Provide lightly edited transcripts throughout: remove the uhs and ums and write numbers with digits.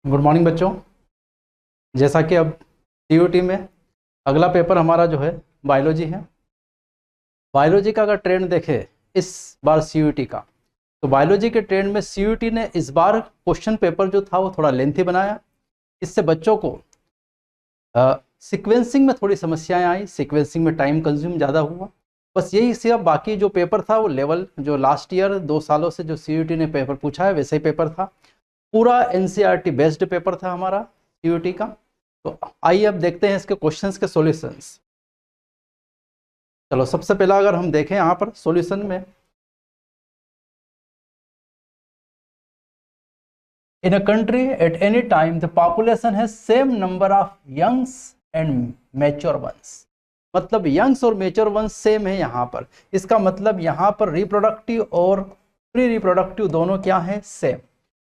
Good morning बच्चों। जैसा कि अब सीयूटी में अगला पेपर हमारा जो है बायोलॉजी है। बायोलॉजी का अगर ट्रेंड देखें इस बार सीयूटी का, तो बायोलॉजी के ट्रेंड में सीयूटी ने इस बार क्वेश्चन पेपर जो था वो थोड़ा लेंथी बनाया। इससे बच्चों को सीक्वेंसिंग में थोड़ी समस्याएं आई, सीक्वेंसिंग में टाइम कंज्यूम ज़्यादा हुआ। बस यही सिर्फ, बाकी जो पेपर था वो लेवल जो लास्ट ईयर 2 सालों से जो सीयूटी ने पेपर पूछा है वैसे ही पेपर था। पूरा एनसीईआरटी बेस्ड पेपर था हमारा सीयूटी का। तो आइए अब देखते हैं इसके क्वेश्चंस के सॉल्यूशंस। चलो सबसे पहला अगर हम देखें यहाँ पर सॉल्यूशन में, in a country at any time the population has same number of youngs and mature ones. मतलब यंग्स और मैच्योर वंस सेम है यहाँ पर। इसका मतलब यहाँ पर रिप्रोडक्टिव और प्री रिप्रोडक्टिव दोनों क्या है, सेम।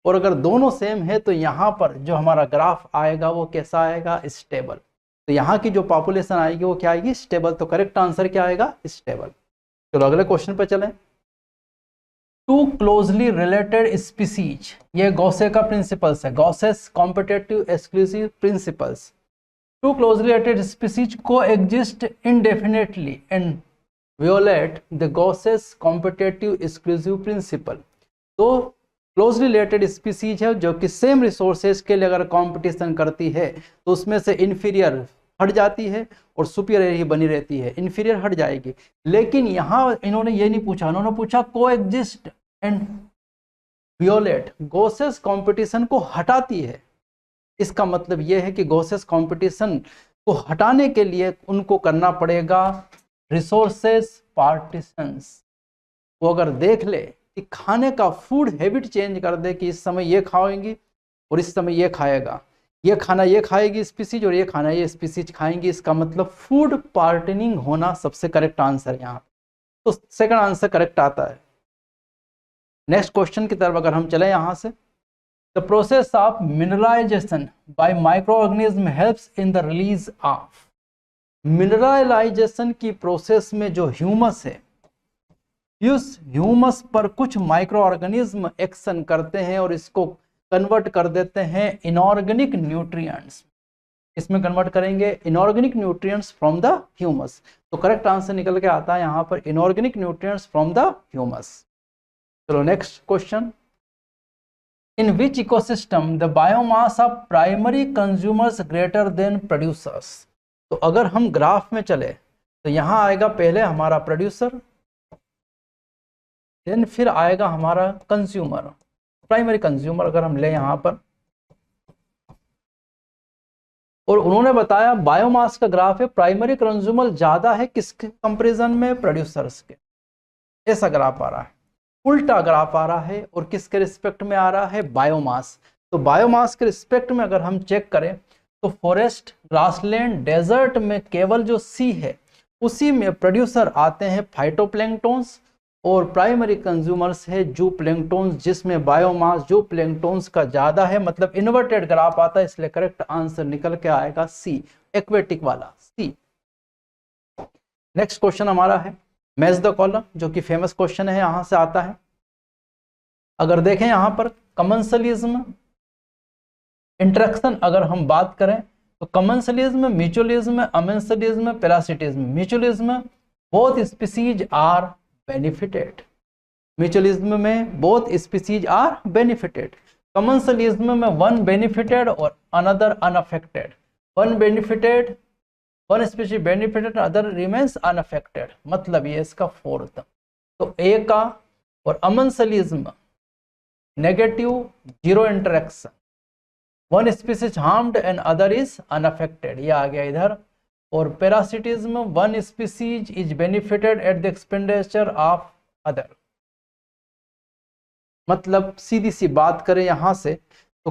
और अगर दोनों सेम है तो यहाँ पर जो हमारा ग्राफ आएगा वो कैसा आएगा, स्टेबल। तो यहाँ की जो पॉपुलेशन आएगी वो क्या आएगी, स्टेबल। तो करेक्ट आंसर क्या आएगा, स्टेबल। चलो अगले क्वेश्चन पे चलें। टू क्लोजली रिलेटेड स्पीसीज, ये गॉसे का प्रिंसिपल्स है, Gause's competitive exclusive principles. Two closely related species को exist indefinitely and violate the Gause's competitive exclusive principle. तो क्लोजली रिलेटेड स्पीसीज है जो कि सेम रिसोर्सेज के लिए अगर कंपटीशन करती है तो उसमें से इन्फीरियर हट जाती है और सुपीरियर ही बनी रहती है, इन्फीरियर हट जाएगी। लेकिन यहाँ इन्होंने ये नहीं पूछा, इन्होंने पूछा को exist and violet, Gauss's competition को हटाती है। इसका मतलब यह है कि गॉसेस कंपटीशन को हटाने के लिए उनको करना पड़ेगा रिसोर्सेज पार्टीशंस। वो अगर देख ले कि खाने का फूड हैबिट चेंज कर दे कि इस समय ये खाएंगी और इस समय ये खाएगा, ये खाना ये खाएगी स्पीसीज और ये खाना ये स्पीसीज खाएंगी, इसका मतलब फूड पार्टनिंग होना सबसे करेक्ट आंसर यहाँ। तो सेकंड आंसर करेक्ट आता है। नेक्स्ट क्वेश्चन की तरफ अगर हम चले यहाँ से, the process of mineralization by micro organism helps in the release of. Mineralization की प्रोसेस में जो ह्यूमस है, इस ह्यूमस पर कुछ माइक्रो ऑर्गेनिज्म एक्शन करते हैं और इसको कन्वर्ट कर देते हैं इनऑर्गेनिक न्यूट्रिएंट्स। इसमें कन्वर्ट करेंगे inorganic nutrients from the humus. तो करेक्ट आंसर निकल के आता है यहाँ पर inorganic nutrients from the humus. चलो next question, in which ecosystem the biomass of primary consumers greater than producers. तो अगर हम ग्राफ में चले तो यहाँ आएगा पहले हमारा प्रोड्यूसर, देन फिर आएगा हमारा कंज्यूमर, प्राइमरी कंज्यूमर अगर हम ले यहाँ पर। और उन्होंने बताया बायोमास का ग्राफ है, प्राइमरी कंज्यूमर ज्यादा है किसके कंपैरिजन में, प्रोड्यूसर्स के। ऐसा ग्राफ आ रहा है, उल्टा ग्राफ आ रहा है और किसके रिस्पेक्ट में आ रहा है, बायोमास। तो बायोमास के रिस्पेक्ट में अगर हम चेक करें तो फॉरेस्ट, ग्रासलैंड, डेजर्ट में केवल जो सी है उसी में प्रोड्यूसर आते हैं फाइटोप्लैंक्टन्स और प्राइमरी कंज्यूमर्स है जू प्लैंक्टन्स, जिसमें बायोमास जू प्लैंक्टन्स का ज्यादा है। मतलब इन्वर्टेड ग्राफ आता है, इसलिए करेक्ट आंसर निकल के आएगा सी, एक्वेटिक वाला सी। नेक्स्ट क्वेश्चन हमारा है मैच द कॉलम, जो कि फेमस क्वेश्चन है, यहां से आता है। अगर देखें यहां पर कमेंसलिज्म इंटरेक्शन अगर हम बात करें तो commensalism, mutualism, amensalism, parasitism. Mutualism both species are benefited, mutualism में both species are benefited. Commensalism में वन बेनिफिटेड और another unaffected, one benefited, one species benefited, other remains unaffected. मतलब ये इसका फोर्थ। तो ए का और amensalism negative, zero interaction, one species harmed and other is unaffected, ये आ गया इधर। और parasitism, one species is benefited at the expenditure of other. मतलब सीधी सी बात करें यहां से तो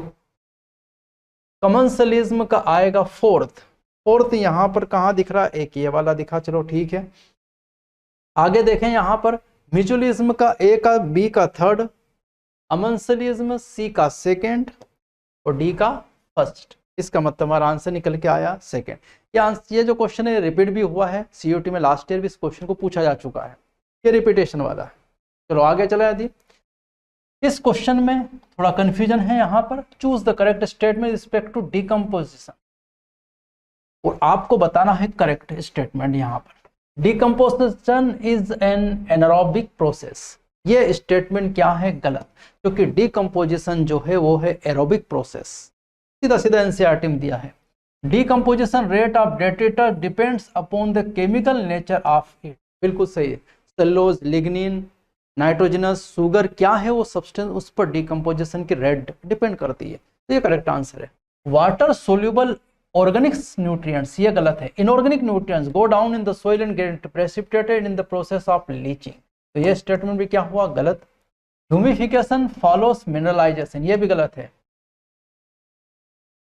कमेंसलिज्म का आएगा फोर्थ। फोर्थ यहां पर कहां दिख रहा है, एक ये वाला दिखा, चलो ठीक है। आगे देखें यहां पर म्यूचुअलिज्म का ए का, बी का थर्ड, अमेंसलिज्म सी का सेकेंड और डी का फर्स्ट। इसका मतलब हमारा आंसर निकल के आया सेकेंड। ये जो क्वेश्चन है रिपीट भी हुआ है सीयूटी में, लास्ट ईयर भी इस क्वेश्चन को पूछा जा चुका है, ये रिपीटेशन वाला है। चलो आगे चला यदि इस क्वेश्चन में थोड़ा कंफ्यूजन है यहाँ पर। Choose the correct statement respect to decomposition, और आपको बताना है करेक्ट स्टेटमेंट। यहाँ पर decomposition is an anaerobic process, ये स्टेटमेंट क्या है? गलत, क्योंकि डिकम्पोजिशन जो है वो है एरोबिक प्रोसेस। सीधा सीधा एनसीईआरटी में दिया है, decomposition rate of data depends upon the chemical nature of it. बिल्कुल सही है। सेलुलोज, लिग्निन, नाइट्रोजनस, शुगर, क्या है वो सब्सटेंस, उस पर डिकम्पोजिशन की रेट डिपेंड करती है। तो ये करेक्ट आंसर है। वाटर सोल्यूबल ऑर्गेनिक्स न्यूट्रिएंट्स, ये गलत है। Inorganic nutrients go down in the soil and get precipitated in the process of leaching, तो ये स्टेटमेंट भी क्या हुआ? गलत। ह्यूमिफिकेशन फॉलोस मिनरलाइजेशन, ये भी गलत है।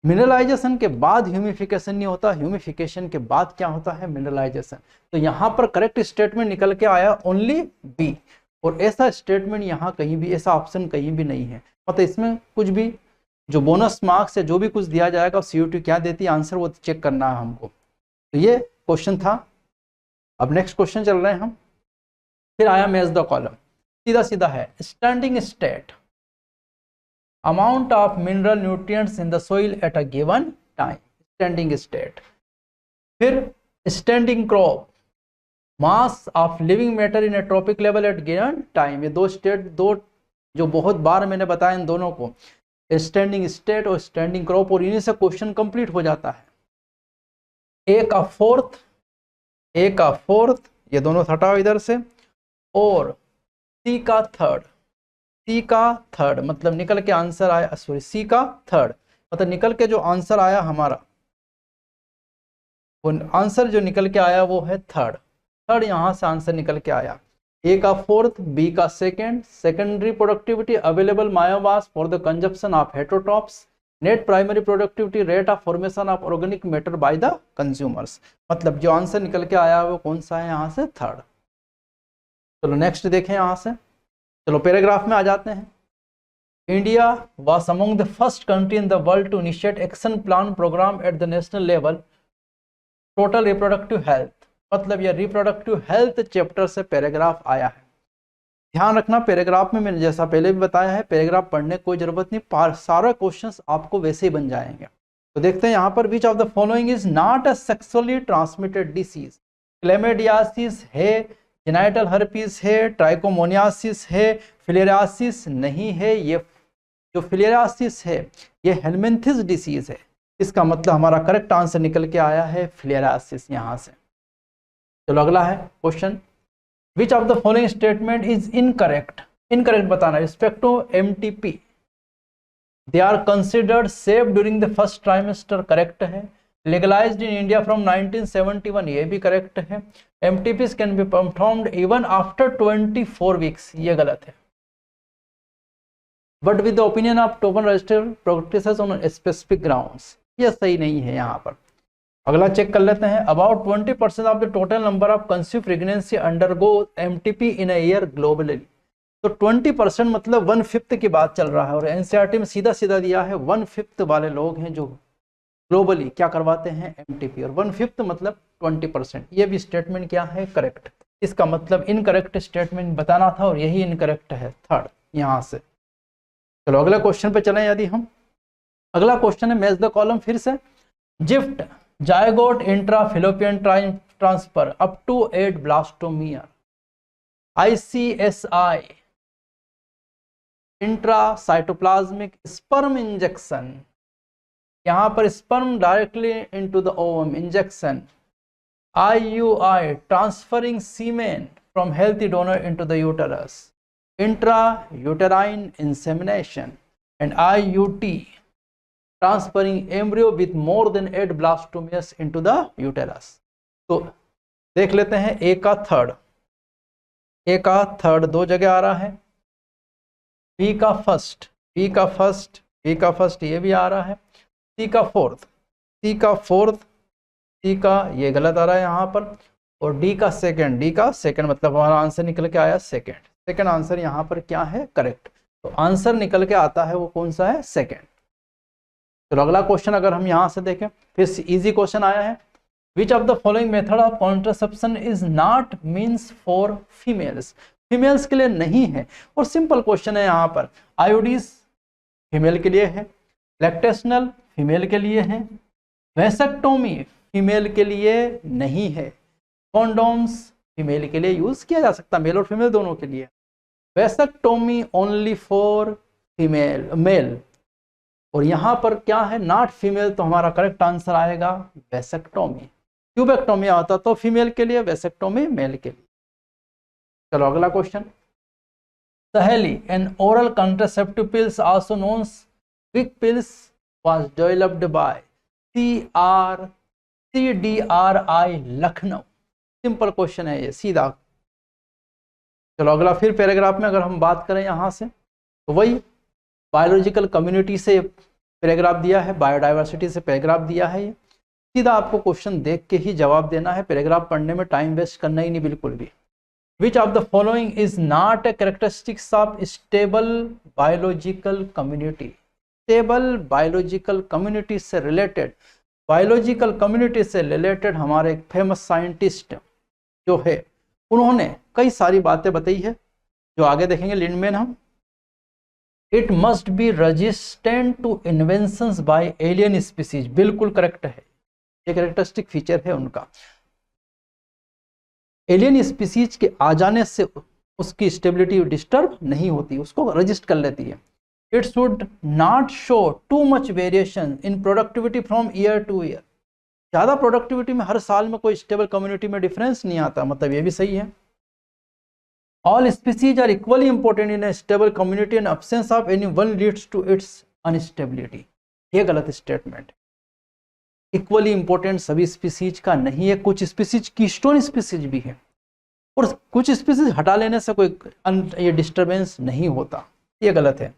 मिनरलाइजेशन के बाद ह्यूमिफिकेशन नहीं होता, ह्यूमिफिकेशन के बाद क्या होता है? मिनरलाइजेशन। तो यहाँ पर करेक्ट स्टेटमेंट निकल के आया ओनली बी, और ऐसा स्टेटमेंट यहाँ कहीं भी, ऐसा ऑप्शन कहीं भी नहीं है। मतलब इसमें कुछ भी जो बोनस मार्क्स या जो भी कुछ दिया जाएगा सीयूटी क्या देती है आंसर, वो चेक करना है हमको। तो ये क्वेश्चन था। अब नेक्स्ट क्वेश्चन चल रहे हैं हम। फिर आया मैच द कॉलम, सीधा सीधा है। Standing state, amount of mineral nutrients in the soil at a given time, standing state। फिर standing crop, mass of living matter in a tropic level at given time। ये दो state, दो जो बहुत बार मैंने बताया इन दोनों को, स्टैंडिंग स्टेट और स्टैंडिंग क्रॉप, और इन्हीं से क्वेश्चन कंप्लीट हो जाता है। ए का फोर्थ, ए का फोर्थ, ये दोनों हटाओ इधर से, और सी का थर्ड, सी का थर्ड मतलब निकल के आंसर आया, सॉरी सी का थर्ड मतलब निकल के जो आंसर आया हमारा, वो आंसर जो निकल के आया वो है थर्ड। थर्ड यहाँ से आंसर निकल के आया। ए का फोर्थ, बी का second, secondary productivity available biomass for the consumption of heterotrophs, net primary productivity rate of formation of organic matter by the consumers. मतलब जो आंसर निकल के आया वो कौन सा है? यहाँ से थर्ड। चलो नेक्स्ट देखें यहाँ से। चलो पैराग्राफ में आ जाते हैं। India was among the first country in the world to initiate action plan programme at the national level total reproductive health. मतलब यह रिप्रोडक्टिव हेल्थ चैप्टर से पैराग्राफ आया है। ध्यान रखना पैराग्राफ में मैंने जैसा पहले भी बताया है, पैराग्राफ पढ़ने की कोई जरूरत नहीं, सारे क्वेश्चंस आपको वैसे ही बन जाएंगे। तो देखते हैं यहाँ पर, which of the following is not a sexually transmitted disease? Chlamydiasis है, जेनाइटल हर्पीस है, ट्राइकोमोनियासिस है, फिलेरियासिस नहीं है। ये जो फिलेरियासिस है ये हेलमिंथिस डिसीज है। इसका मतलब हमारा करेक्ट आंसर निकल के आया है फिलेरियासिस यहाँ से। चलो अगला है question, which of the following statement is incorrect? Incorrect बताना। Respect to MTP, they are considered safe during the first trimester, correct है। legalized in India from 1971, ये भी करेक्ट है। MTPs can be performed even after 24 weeks, ये गलत है। But with the opinion of top registered practices on specific grounds, ये सही नहीं है यहाँ पर। अगला चेक कर लेते हैं। About 20% of the total number of conceived pregnancy undergo MTP in a year globally। तो 20% मतलब 1/5 की बात चल रहा है, और एनसीईआरटी में सीधा सीधा दिया है 1/5 वाले लोग हैं जो ग्लोबली क्या करवाते हैं? एमटीपी। और 1/5 मतलब 20%। ये भी स्टेटमेंट क्या है? करेक्ट। इसका मतलब इनकरेक्ट स्टेटमेंट बताना था, और यही इनकरेक्ट है, थर्ड यहाँ से। चलो अगला क्वेश्चन पे चलें। यदि हम अगला क्वेश्चन है मैच द कॉलम, फिर से। GIFT zygote intrafallopian transfer up to 8 blastomere, ICSI intracytoplasmic sperm injection, यहाँ पर sperm directly into the ovum injection, IUI transferring semen from healthy donor into the uterus, intra uterine insemination, and IUT transferring embryo with more than 8 blastomeres into the uterus. तो देख लेते हैं। ए का third, ए का third दो जगह आ रहा है। बी का फर्स्ट, बी का फर्स्ट, बी का फर्स्ट ये भी आ रहा है। सी का फोर्थ, सी का फोर्थ, सी का ये गलत आ रहा है यहाँ पर, और डी का सेकंड, डी का सेकंड मतलब हमारा आंसर निकल के आया सेकंड। सेकंड आंसर यहाँ पर क्या है? करेक्ट। तो आंसर निकल के आता है वो कौन सा है? सेकंड। तो अगला क्वेश्चन अगर हम यहाँ से देखें, फिर इजी क्वेश्चन आया है। विच of the following method of contraception is not means for females? Females के लिए नहीं है। और सिंपल क्वेश्चन है यहाँ पर, आयोडीज फीमेल के लिए है, लैक्टेशनल फीमेल के लिए है, वेसेक्टोमी फीमेल के लिए नहीं है, कॉन्डोम्स फीमेल के लिए यूज किया जा सकता, मेल और फीमेल दोनों के लिए, vasectomy only for female male. और यहाँ पर क्या है, नॉट फीमेल, तो हमारा करेक्ट आंसर आएगा वेसेक्टोमी। ट्यूबेक्टोमी आता तो फीमेल के लिए, वेसेक्टोमी मेल के लिए। चलो अगला क्वेश्चन, सहेली N oral contraceptive pills also known quick pills was developed by CDRI Lucknow. Simple question है ये, सीधा। चलो अगला फिर पैराग्राफ में अगर हम बात करें यहाँ से, तो वही बायोलॉजिकल कम्युनिटी से पैराग्राफ दिया है, बायोडाइवर्सिटी से पैराग्राफ दिया है। ये सीधा आपको क्वेश्चन देख के ही जवाब देना है, पैराग्राफ पढ़ने में टाइम वेस्ट करना ही नहीं बिल्कुल भी। विच of the following is not a characteristics of stable biological community. Stable biological community से रिलेटेड, बायोलॉजिकल कम्युनिटी से रिलेटेड हमारे एक फेमस साइंटिस्ट जो है, उन्होंने कई सारी बातें बताई है जो आगे देखेंगे लिंडमैन हम। It must be resistant to inventions by alien species, बिल्कुल करेक्ट है, ये कैरेक्टरिस्टिक फीचर है उनका। एलियन स्पीसीज के आ जाने से उसकी स्टेबिलिटी डिस्टर्ब नहीं होती, उसको रजिस्ट कर लेती है। It should not show too much variation in productivity from year two year, ज़्यादा प्रोडक्टिविटी में हर साल में कोई स्टेबल कम्युनिटी में डिफरेंस नहीं आता, मतलब ये भी सही है। All species are equally important in a stable community and absence of any one leads to its unstability, ये गलत स्टेटमेंट। इक्वली इंपॉर्टेंट सभी स्पीसीज का नहीं है, कुछ स्पीसीज कीस्टोन स्पीसीज भी है, और कुछ स्पीसीज हटा लेने से कोई ये डिस्टर्बेंस नहीं होता, ये गलत है।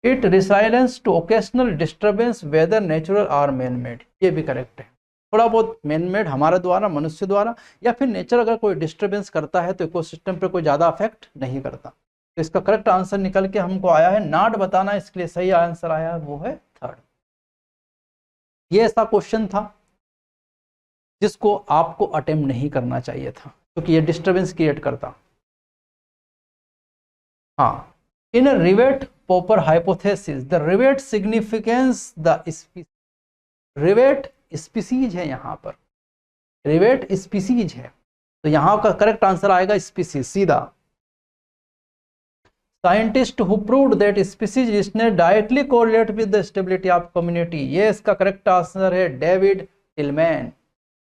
It resilience to occasional disturbance whether natural or man made, ये भी करेक्ट है। थोड़ा बहुत मैन मेड हमारे द्वारा, मनुष्य द्वारा, या फिर नेचर अगर कोई डिस्टर्बेंस करता है तो इकोसिस्टम पर कोई ज़्यादा अफेक्ट नहीं करता। तो इसका करेक्ट आंसर निकल के हमको आया है नॉट बताना, इसके लिए सही आंसर आया है वो है थर्ड। ये ऐसा क्वेश्चन था जिसको आपको अटेम्प्ट नहीं करना चाहिए था, क्योंकि ये डिस्टर्बेंस क्रिएट करता। हाँ, in rivet popper hypothesis the rivet significance the rivet species है, यहाँ पर रिवेट स्पीसीज है, तो यहाँ का करेक्ट आंसर आएगा स्पीसीज, सीधा। Scientist who proved that species richness directly correlate with the stability of community, ये इसका करेक्ट आंसर है डेविड टिलमैन।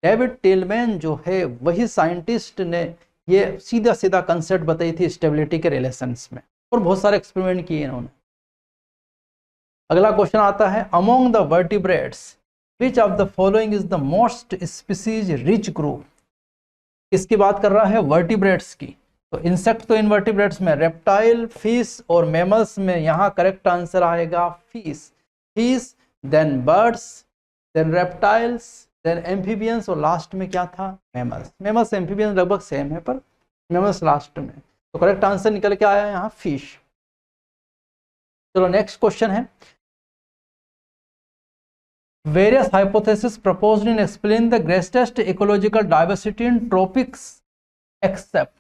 डेविड टिलमैन जो है वही साइंटिस्ट ने ये सीधा सीधा कंसेप्ट बताई थी स्टेबिलिटी के रिलेशंस में, और बहुत सारे एक्सपेरिमेंट किए इन्होंने। अगला क्वेश्चन आता है, among the vertebrates which of the following is the most species rich group. किसकी बात कर रहा है, वर्टिब्रेट्स की। तो इंसेक्ट तो इनवर्टिब्रेट्स में, रेप्टाइल, फिश और मैमल्स में यहाँ करेक्ट आंसर आएगा fish. Fish, then birds, then reptiles, then amphibians, और लास्ट में क्या था, मैमल्स। मैमल्स एम्फीबियंस लगभग सेम है, पर मैमल्स लास्ट में। तो करेक्ट आंसर निकल के आया यहाँ फिश। चलो नेक्स्ट क्वेश्चन है, various hypothesis proposed in explain the greatest ecological diversity in tropics except.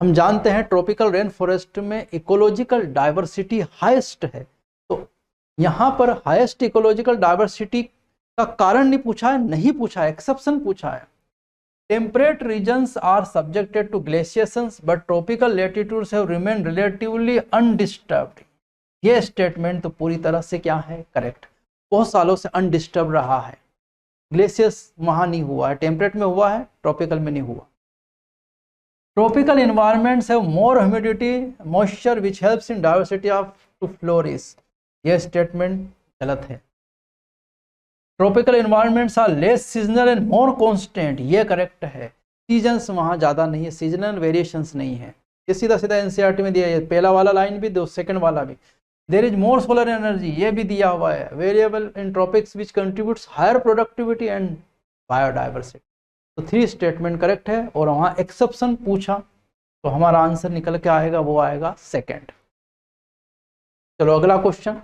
हम जानते हैं ट्रॉपिकल रेन फॉरेस्ट में इकोलॉजिकल डाइवर्सिटी हाईएस्ट है, तो यहाँ पर हाईएस्ट इकोलॉजिकल डाइवर्सिटी का कारण नहीं पूछा है, नहीं पूछा है, एक्सेप्शन पूछा है। Temperate regions are subjected to glaciations but tropical latitudes have remain relatively undisturbed. ये स्टेटमेंट तो पूरी तरह से क्या है, करेक्ट। बहुत सालों से अनडिस्टर्ब रहा है, ग्लेशियर्स वहाँ नहीं हुआ है, टेम्परेट में हुआ है, ट्रॉपिकल में नहीं हुआ। Tropical environments have more humidity moisture which helps in diversity of to flourish, ये स्टेटमेंट गलत है। Tropical environments are less seasonal and more constant, ये करेक्ट है। सीजन्स वहाँ ज़्यादा नहीं है, सीजनल वेरिएशंस नहीं है, ये सीधा सीधा एनसीईआरटी में दिया है, पहला वाला लाइन भी, दो सेकंड वाला भी। There is more solar energy, ये भी दिया हुआ है। Variable in tropics which contributes higher productivity and biodiversity. तो 3 स्टेटमेंट करेक्ट है, और वहाँ एक्सेप्शन पूछा तो हमारा आंसर निकल के आएगा, वो आएगा सेकंड। चलो अगला question,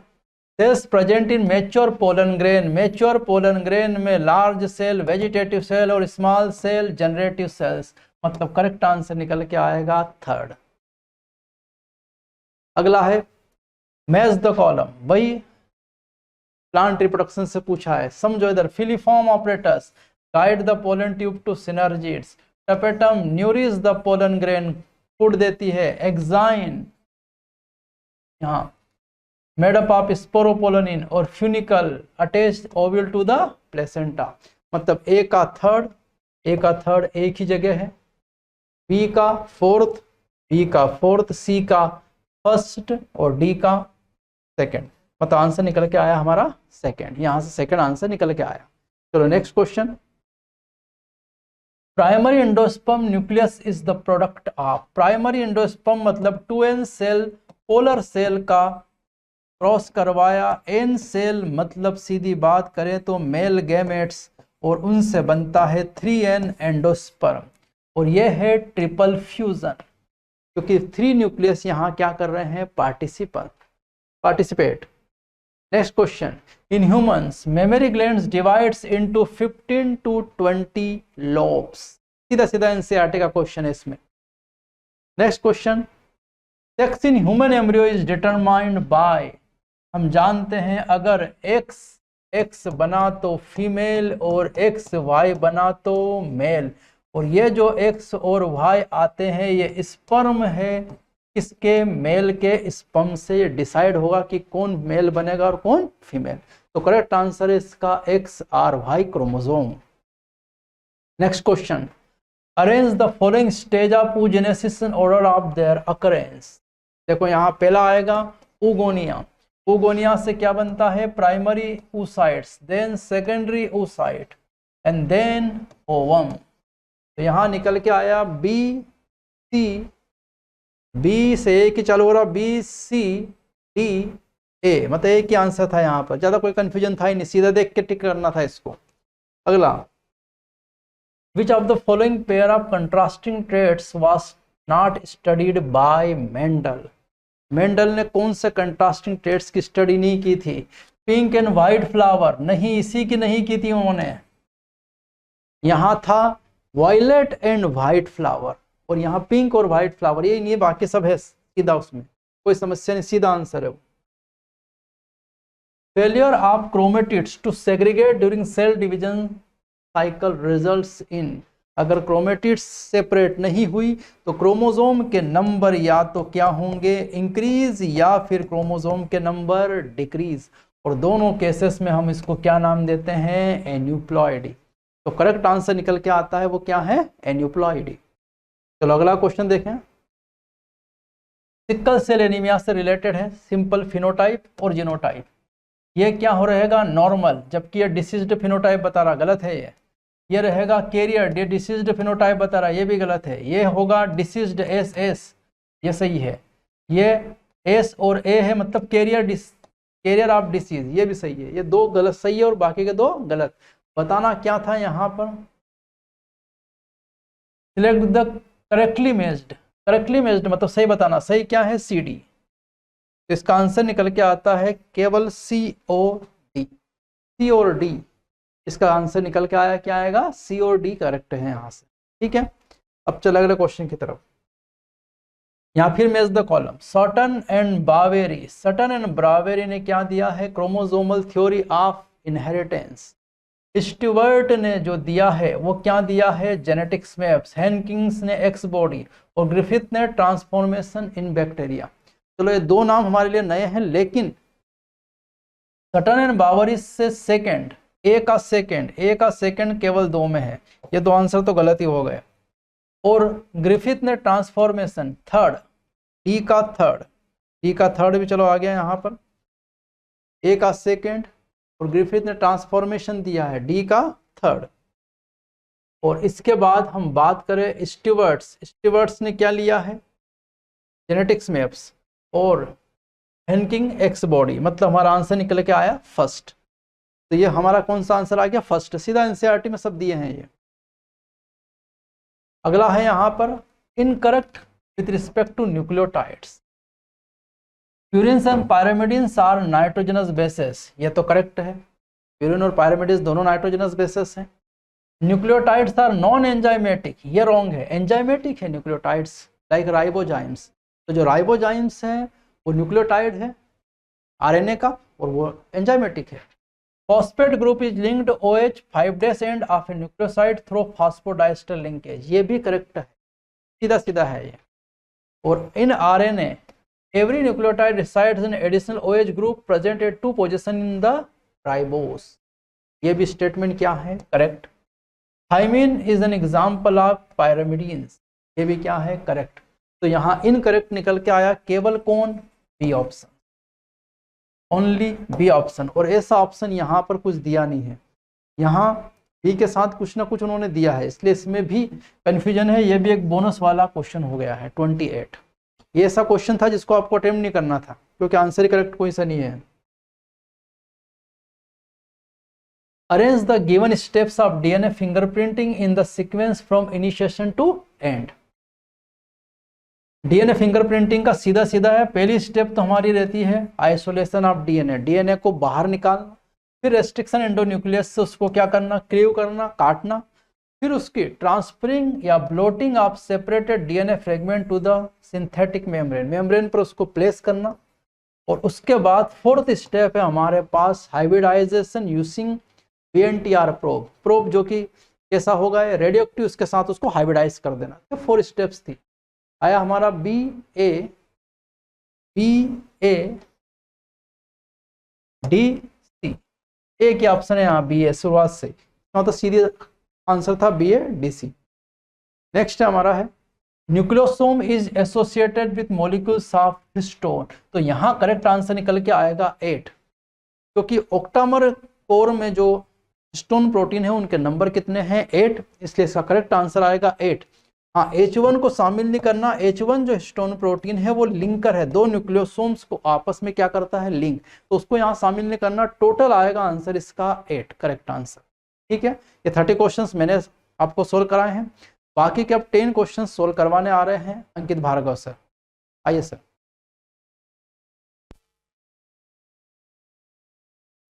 cells present in mature pollen grain. Mature pollen grain में लार्ज सेल वेजिटेटिव सेल और स्मॉल सेल जनरेटिव सेल्स मतलब करेक्ट आंसर निकल के आएगा थर्ड। अगला है मैच द कॉलम, वही प्लांट रिप्रोडक्शन से पूछा है। समझो इधर, filiform operators guide the pollen tube to synergids, tapetum nourish the pollen grain, food देती है, एक्साइन यहाँ मेड अप ऑफ स्पोरोपोलिन और funicle attached ovule to the placenta. मतलब ए का थर्ड एक ही जगह है, बी का फोर्थ, सी का फर्स्ट और डी का सेकंड। मतलब आंसर निकल के आया हमारा सेकंड, यहां से सेकंड आंसर निकल के आया। चलो next question, primary endosperm nucleus is the product of, primary endosperm मतलब 2n सेल पोलर सेल का क्रॉस करवाया, n सेल मतलब सीधी बात करें तो मेल गैमेट्स, और उनसे बनता है 3n एंडोस्पर्म, और यह है ट्रिपल फ्यूजन, क्योंकि 3 न्यूक्लियस यहाँ क्या कर रहे हैं, participate. Next question, in humans mammary glands divides into 15 to 20 lobes. सीधा सीधा एनसीईआरटी का क्वेश्चन है इसमें। Next question, sex in human embryo is determined by, हम जानते हैं अगर एक्स बना तो फीमेल और XY बना तो मेल, और ये जो X और Y आते हैं ये स्पर्म है, इसके मेल के स्पर्म से डिसाइड होगा कि कौन मेल बनेगा और कौन फीमेल। तो करेक्ट आंसर है इसका XRY chromosome. Next question, arrange the following stage of oogenesis in order of their occurrence। देखो यहाँ पहला आएगा oogonia से क्या बनता है, primary oocytes, then secondary oocyte and then ovum. तो यहाँ निकल के आया बी से एक ही चालू हो रहा, BCDA, मतलब एक ही आंसर था यहाँ पर, ज्यादा कोई कंफ्यूजन था ही नहीं, सीधा देख के टिक करना था इसको। अगला, विच of the following pair of contrasting traits was not studied by Mendel, Mendel ने कौन से कंट्रास्टिंग ट्रेट्स की स्टडी नहीं की थी, पिंक एंड व्हाइट फ्लावर, नहीं इसी की नहीं की थी उन्होंने, यहाँ था वायलेट एंड व्हाइट फ्लावर, और यहाँ पिंक और व्हाइट फ्लावर, ये नहीं बाकी सब है सीधा, उसमें कोई समस्या नहीं, सीधा आंसर है वो। Failure of chromatids to segregate during cell division cycle results in, अगर क्रोमेटिड्स सेपरेट नहीं हुई तो क्रोमोसोम के नंबर या तो क्या होंगे, इंक्रीज, या फिर क्रोमोसोम के नंबर डिक्रीज, और दोनों केसेस में हम इसको क्या नाम देते हैं, एन्यूप्लॉइडी। तो करेक्ट आंसर निकल के आता है वो क्या है, एन्यूप्लॉइडी। चलो अगला क्वेश्चन देखें, सिकल सेल एनीमिया से रिलेटेड है, सिंपल फिनोटाइप और जीनोटाइप, ये क्या हो रहेगा, नॉर्मल, जबकि ये डिसीज्ड फिनोटाइप बता रहा, गलत है ये रहेगा कैरियर, ये डिसीज्ड फिनोटाइप बता रहा, ये भी गलत है, ये होगा डिसीज्ड SS, ये सही है, ये S और A है मतलब कैरियर ऑफ डिसीज, ये भी सही है, ये दो गलत सही है और बाकी के दो गलत। बताना क्या था यहाँ पर, सिलेक्ट द करेक्टली मैच्ड मतलब सही बताना, सही क्या है, CD। तो इसका आंसर निकल के आता है केवल C और D, इसका आंसर निकल के आया, क्या आएगा, C और D करेक्ट है यहाँ से, ठीक है। अब चल अगले क्वेश्चन की तरफ, यहाँ फिर match the column, Sutton and Boveri ने क्या दिया है, chromosomal theory of inheritance. Stuart ने जो दिया है वो क्या दिया है, जेनेटिक्स मैप्स, हेनकिंग्स ने एक्स बॉडी, और ग्रिफिथ ने ट्रांसफॉर्मेशन इन बैक्टीरिया। चलो ये दो नाम हमारे लिए नए हैं, लेकिन सटन एंड ब्रावेरी से सेकेंड, ए का सेकेंड केवल दो में है, ये दो आंसर तो गलत ही हो गए, और ग्रिफिथ ने ट्रांसफॉर्मेशन थर्ड, डी का थर्ड भी चलो आ गया यहाँ पर, ए का सेकेंड और ग्रिफिथ ने ट्रांसफॉर्मेशन दिया है डी का थर्ड। और इसके बाद हम बात करें स्टुअर्ट्स ने क्या लिया है, जेनेटिक्स मैप्स, और हेनकिंग एक्स बॉडी, मतलब हमारा आंसर निकल के आया फर्स्ट। तो ये हमारा कौन सा आंसर आ गया, फर्स्ट, सीधा एनसीईआरटी में सब दिए हैं ये। अगला है यहाँ पर incorrect with respect to nucleotides, purines and pyrimidines are nitrogenous bases, ये तो करेक्ट है, प्यूरिन और पायरिमिडिन्स दोनों नाइट्रोजनस बेसेस हैं। न्यूक्लियोटाइड्स आर नॉन एंजाइमेटिक, ये रॉन्ग है, एंजाइमेटिक है न्यूक्लियोटाइड्स लाइक राइबोजाइम्स। तो जो राइबोजाइम्स है वो न्यूक्लियोटाइड है आरएनए का और वो एंजाइमेटिक है। Phosphate group is linked OH 5' end of A nucleoside through phosphodiester linkage, ये भी करेक्ट है, सीधा सीधा है ये। और in RNA every nucleotide resides in additional OH group present at 2 position in the ribose, ये भी स्टेटमेंट क्या है, correct. Thymine is an example of pyrimidines, ये भी क्या है, करेक्ट। तो यहाँ इनकरेक्ट निकल के आया केवल कौन, B option, only B option. और ऐसा ऑप्शन यहाँ पर कुछ दिया नहीं है, यहाँ बी के साथ कुछ ना कुछ उन्होंने दिया है, इसलिए इसमें भी कंफ्यूजन है। ये भी एक बोनस वाला क्वेश्चन हो गया है 28। ये ऐसा क्वेश्चन था जिसको आपको अटेम्प्ट नहीं करना था क्योंकि आंसर करेक्ट कोई सा नहीं है। Arrange the given steps of DNA fingerprinting in the sequence from initiation to end. DNA fingerprinting का सीधा सीधा है, पहली स्टेप तो हमारी रहती है आइसोलेशन ऑफ डीएनए, डीएनए को बाहर निकालना, फिर रेस्ट्रिक्शन एंडोन्यूक्लियस से उसको क्या करना, क्लीव करना, काटना, फिर उसकी ट्रांसफरिंग या blotting of separated DNA fragment to the synthetic membrane, membrane पर उसको प्लेस करना। और उसके बाद फोर्थ स्टेप है हमारे पास hybridization using BNTR probe, probe जो कि कैसा होगा, रेडियो एक्टिव, उसके साथ उसको हाइब्रिडाइज कर देना। तो 4 स्टेप्स थी। आया हमारा BA DC, एक ही ऑप्शन है यहाँ BA शुरुआत से, तो सीधे आंसर था BA DC। नेक्स्ट हमारा है nucleosome is associated with molecules of histone, तो यहाँ करेक्ट आंसर निकल के आएगा 8, क्योंकि ऑक्टामर कोर में जो हिस्टोन प्रोटीन है उनके नंबर कितने हैं, 8, इसलिए इसका करेक्ट आंसर आएगा 8। हाँ, H1 को शामिल नहीं करना, H1 जो हिस्टोन प्रोटीन है वो लिंकर है, दो न्यूक्लियोसोम्स को आपस में क्या करता है, लिंक, तो उसको यहाँ शामिल नहीं करना। टोटल आएगा आंसर इसका 8, करेक्ट आंसर। ठीक है, ये 30 क्वेश्चंस मैंने आपको सोल्व कराए हैं, बाकी के अब 10 क्वेश्चन सोल्व करवाने आ रहे हैं अंकित भार्गव सर। आइए सर।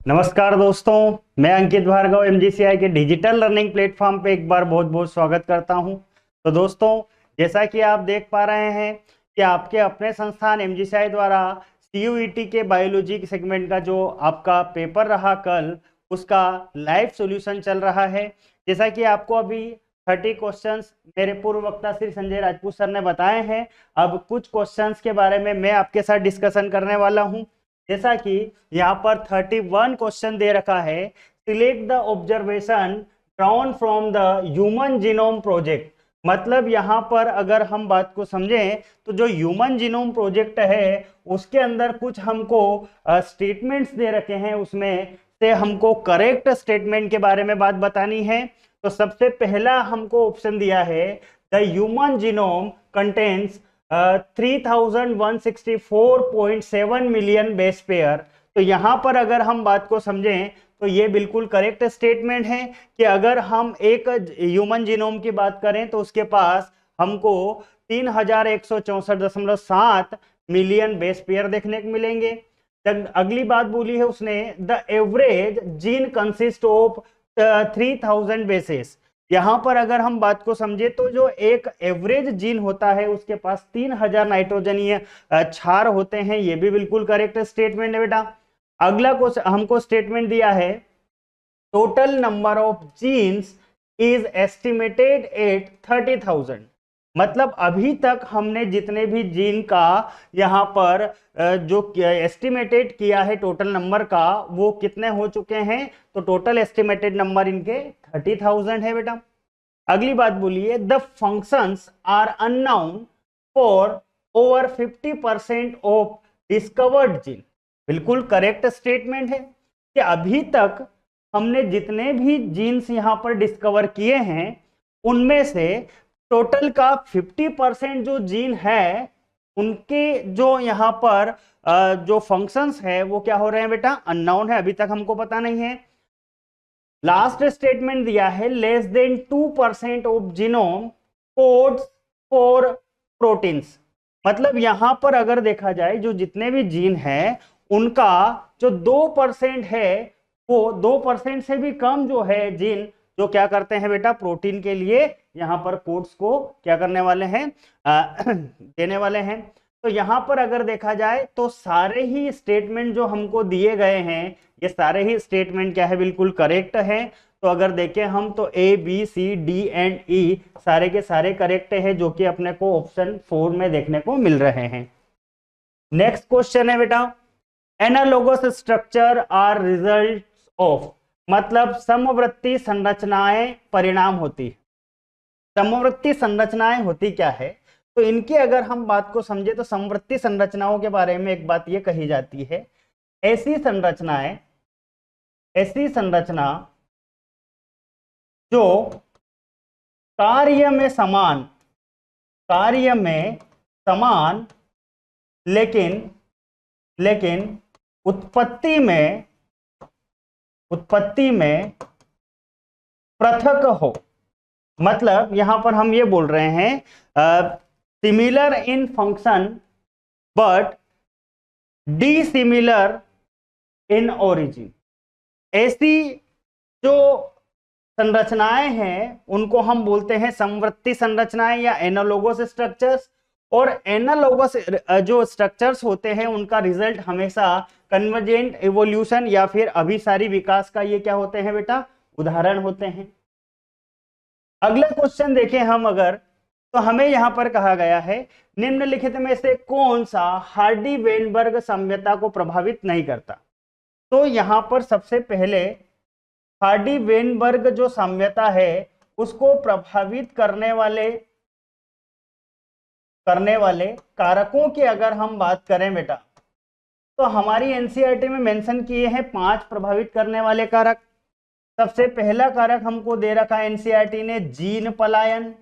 नमस्कार दोस्तों, मैं अंकित भार्गव MGCI के डिजिटल लर्निंग प्लेटफॉर्म पे एक बार बहुत बहुत स्वागत करता हूं। तो दोस्तों, जैसा कि आप देख पा रहे हैं कि आपके अपने संस्थान MGCI द्वारा CUET के बायोलॉजी के सेगमेंट का जो आपका पेपर रहा कल, उसका लाइव सॉल्यूशन चल रहा है। जैसा कि आपको अभी 30 क्वेश्चंस मेरे पूर्व वक्ता श्री संजय राजपूत सर ने बताए हैं, अब कुछ क्वेश्चंस के बारे में मैं आपके साथ डिस्कशन करने वाला हूं। जैसा कि यहाँ पर 31 क्वेश्चन दे रखा है, select the observation drawn from the human genome project. मतलब यहाँ पर अगर हम बात को समझें तो जो ह्यूमन जीनोम प्रोजेक्ट है उसके अंदर कुछ हमको स्टेटमेंट्स दे रखे हैं, उसमें से हमको करेक्ट स्टेटमेंट के बारे में बात बतानी है। तो सबसे पहला हमको ऑप्शन दिया है the human genome contains 3164.7 million base pair. तो यहाँ पर अगर हम बात को समझें तो ये बिल्कुल करेक्ट स्टेटमेंट है कि अगर हम एक ह्यूमन जीनोम की बात करें तो उसके पास हमको 3164.7 मिलियन बेस पेयर देखने को मिलेंगे। अगली बात बोली है उसने, the average gene consist of 3000 bases. यहाँ पर अगर हम बात को समझे तो जो एक एवरेज जीन होता है उसके पास 3000 नाइट्रोजनीय क्षार होते हैं, ये भी बिल्कुल करेक्ट स्टेटमेंट है बेटा। अगला हमको स्टेटमेंट दिया है, total number of genes is estimated at 30,000। मतलब अभी तक हमने जितने भी जीन का यहाँ पर जो एस्टिमेटेड किया है टोटल नंबर का, वो कितने हो चुके हैं, तो टोटल एस्टिमेटेड नंबर इनके 30,000 है बेटा। अगली बात बोलिए, the functions are unknown for over 50% of discovered gene. बिल्कुल करेक्ट स्टेटमेंट है कि अभी तक हमने जितने भी जीन्स यहाँ पर डिस्कवर किए हैं उनमें से टोटल का 50% जो जीन है उनके जो यहाँ पर जो फंक्शंस है वो क्या हो रहे हैं बेटा, अननोन है, अभी तक हमको पता नहीं है। लास्ट स्टेटमेंट दिया है, less than 2% of genome codes for proteins. मतलब यहां पर अगर देखा जाए जो जितने भी जीन है उनका जो 2% है वो 2% से भी कम जो है जीन जो क्या करते हैं बेटा, प्रोटीन के लिए यहाँ पर कोड्स को क्या करने वाले हैं, देने वाले हैं। तो यहाँ पर अगर देखा जाए तो सारे ही स्टेटमेंट जो हमको दिए गए हैं, ये सारे ही स्टेटमेंट क्या है, बिल्कुल करेक्ट है। तो अगर देखें हम तो A B C D and E सारे के सारे करेक्ट है, जो कि अपने को ऑप्शन 4 में देखने को मिल रहे हैं। नेक्स्ट क्वेश्चन है बेटा, analogous structure are result of, मतलब समवर्ती संरचनाएं परिणाम होती है। समवर्ती संरचनाएं होती क्या है, तो इनकी अगर हम बात को समझे तो समवर्ती संरचनाओं के बारे में एक बात ये कही जाती है, ऐसी संरचना जो कार्य में समान लेकिन उत्पत्ति में पृथक हो। मतलब यहां पर हम ये बोल रहे हैं similar in function but dissimilar in origin. ऐसी जो संरचनाएं हैं उनको हम बोलते हैं समवर्ती संरचनाएं या एनालोगस स्ट्रक्चर्स। और एनालोगस जो स्ट्रक्चर्स होते हैं उनका रिजल्ट हमेशा कन्वर्जेंट इवोल्यूशन या फिर अभिसारी विकास का ये क्या होते हैं बेटा, उदाहरण होते हैं। अगला क्वेश्चन देखें हम अगर, तो हमें यहां पर कहा गया है निम्नलिखित में से कौन सा हार्डी-वेनबर्ग साम्यता को प्रभावित नहीं करता। तो यहां पर सबसे पहले हार्डी-वेनबर्ग जो साम्यता है उसको प्रभावित करने वाले कारकों की अगर हम बात करें बेटा, तो हमारी एनसीईआरटी में मेंशन किए हैं 5 प्रभावित करने वाले कारक। सबसे पहला कारक हमको दे रखा है एनसीईआरटी ने जीन पलायन।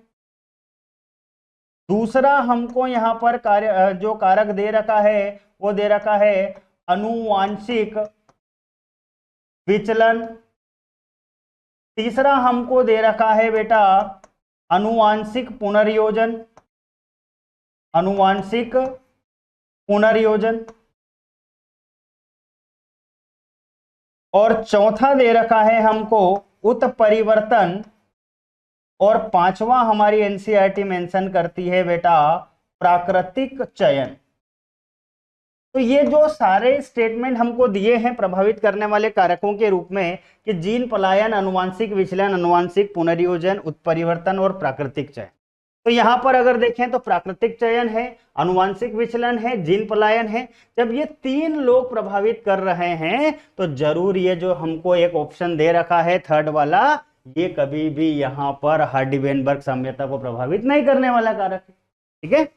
दूसरा हमको यहाँ पर जो कारक दे रखा है वो दे रखा है अनुवांशिक विचलन। तीसरा हमको दे रखा है बेटा अनुवांशिक पुनर्योजन। और चौथा दे रखा है हमको उत्परिवर्तन। और पांचवा हमारी एनसीईआरटी मेंशन करती है बेटा प्राकृतिक चयन। तो ये जो सारे स्टेटमेंट हमको दिए हैं प्रभावित करने वाले कारकों के रूप में कि जीन पलायन, अनुवांशिक विचलन, अनुवांशिक पुनर्योजन, उत्परिवर्तन और प्राकृतिक चयन। तो यहां पर अगर देखें तो प्राकृतिक चयन है, अनुवांशिक विचलन है, जीन पलायन है। जब ये 3 लोग प्रभावित कर रहे हैं तो जरूर ये जो हमको एक ऑप्शन दे रखा है थर्ड वाला, ये कभी भी यहां पर हार्डी-वेनबर्ग साम्यता को प्रभावित नहीं करने वाला कारक है। ठीक है,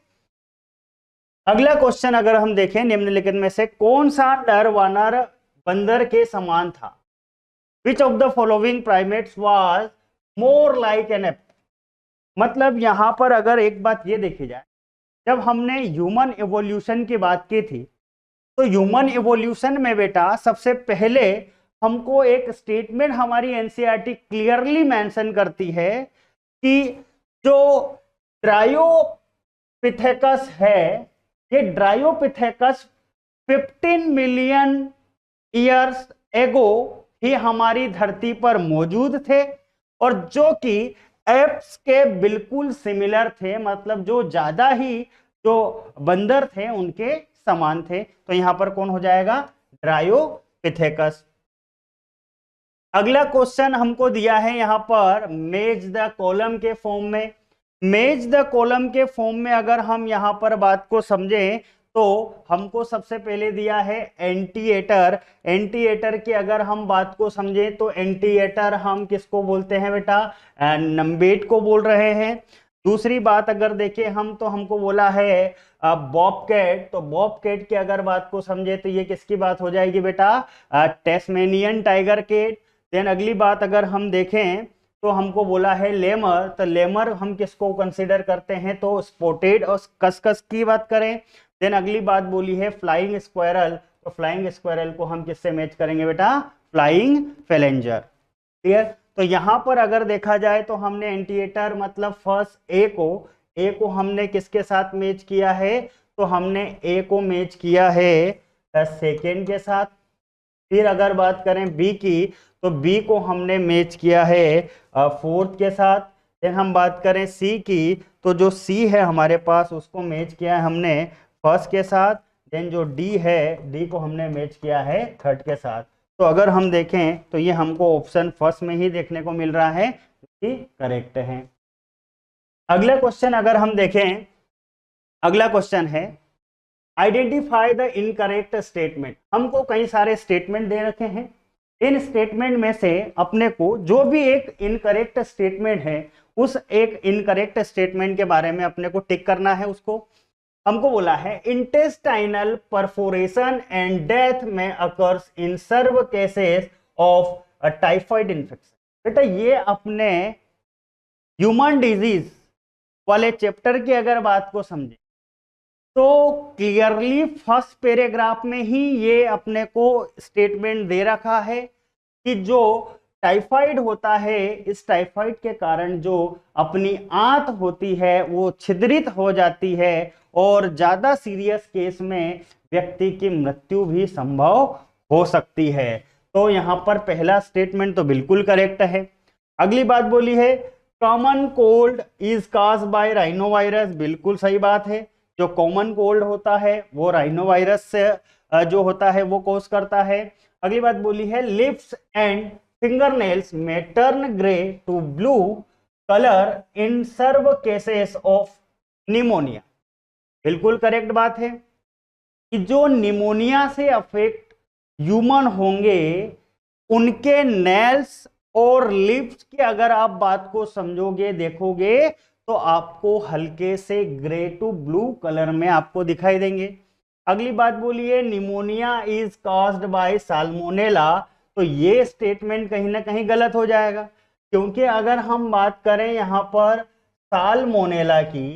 अगला क्वेश्चन अगर हम देखें, निम्नलिखित में से कौन सा नर वानर बंदर के समान था। विच of the following primates was more like an app. मतलब यहां पर अगर एक बात ये देखी जाए, जब हमने ह्यूमन इवोल्यूशन की बात की थी तो ह्यूमन इवोल्यूशन में बेटा सबसे पहले हमको एक स्टेटमेंट हमारी एनसीईआरटी क्लियरली मेंशन करती है कि जो ड्रायोपिथेकस है, ये ड्रायोपिथेकस 15 मिलियन ईयर्स एगो ही हमारी धरती पर मौजूद थे और जो कि एप्स के बिल्कुल सिमिलर थे। मतलब जो ज्यादा ही जो बंदर थे उनके समान थे। तो यहां पर कौन हो जाएगा, ड्रायोपिथेकस। अगला क्वेश्चन हमको दिया है यहां पर मेज द कॉलम के फॉर्म में। मेज द कॉलम के फॉर्म में अगर हम यहां पर बात को समझें तो हमको सबसे पहले दिया है एंटीएटर। एंटीएटर की अगर हम बात को समझें तो एंटीएटर हम किसको बोलते हैं बेटा, नम्बेट को बोल रहे हैं। दूसरी बात अगर देखें हम तो हमको बोला है बॉबकैट। तो बॉबकैट की अगर बात को समझे तो ये किसकी बात हो जाएगी बेटा, टेस्मेनियन टाइगर केट। देन अगली बात अगर हम देखें तो हमको बोला है लेमर। तो लेमर हम किसको कंसिडर करते हैं, तो स्पॉटेड और कसकस की बात करें। देन अगली बात बोली है फ्लाइंग स्क्वायरल। तो फ्लाइंग स्क्वायरल को हम किससे मैच करेंगे बेटा, फ्लाइंग फैलेंजर। क्लियर। तो यहां पर अगर देखा जाए तो हमने एंटीएटर मतलब फर्स्ट ए को हमने किसके साथ मैच किया है, तो हमने ए को मैच किया है सेकेंड के साथ। फिर अगर बात करें बी की तो बी को हमने मैच किया है फोर्थ के साथ। देन हम बात करें सी की, तो जो सी है हमारे पास उसको मैच किया है हमने फर्स्ट के साथ। देन जो डी है, डी को हमने मैच किया है थर्ड के साथ। तो अगर हम देखें तो ये हमको ऑप्शन फर्स्ट में ही देखने को मिल रहा है कि करेक्ट है। अगला क्वेश्चन अगर हम देखें, अगला क्वेश्चन है आइडेंटिफाई द इनकरेक्ट स्टेटमेंट। हमको कई सारे स्टेटमेंट दे रखे हैं, इन स्टेटमेंट में से अपने को जो भी एक इनकरेक्ट स्टेटमेंट है उस एक इनकरेक्ट स्टेटमेंट के बारे में अपने को टिक करना है। उसको हमको बोला है intestinal perforation and death may occurs in severe cases of typhoid infection. बेटा ये अपने ह्यूमन डिजीज वाले चैप्टर की अगर बात को समझे तो क्लियरली फर्स्ट पैराग्राफ में ही ये अपने को स्टेटमेंट दे रखा है कि जो टाइफाइड होता है, इस टाइफाइड के कारण जो अपनी आंत होती है वो छिद्रित हो जाती है और ज्यादा सीरियस केस में व्यक्ति की मृत्यु भी संभव हो सकती है। तो यहाँ पर पहला स्टेटमेंट तो बिल्कुल करेक्ट है। अगली बात बोली है common cold is cause by rhinovirus, बिल्कुल सही बात है। जो कॉमन कोल्ड होता है वो राइनोवायरस से जो होता है वो कॉज करता है। अगली बात बोली है lips and fingernails may turn grey to blue colour in severe cases of pneumonia, बिल्कुल करेक्ट बात है कि जो निमोनिया से अफेक्ट ह्यूमन होंगे उनके नेल्स और लिप्स की अगर आप बात को समझोगे देखोगे तो आपको हल्के से ग्रे टू ब्लू कलर में आपको दिखाई देंगे। अगली बात बोलिए pneumonia is caused by salmonella, तो ये स्टेटमेंट कहीं ना कहीं गलत हो जाएगा क्योंकि अगर हम बात करें यहाँ पर साल्मोनेला की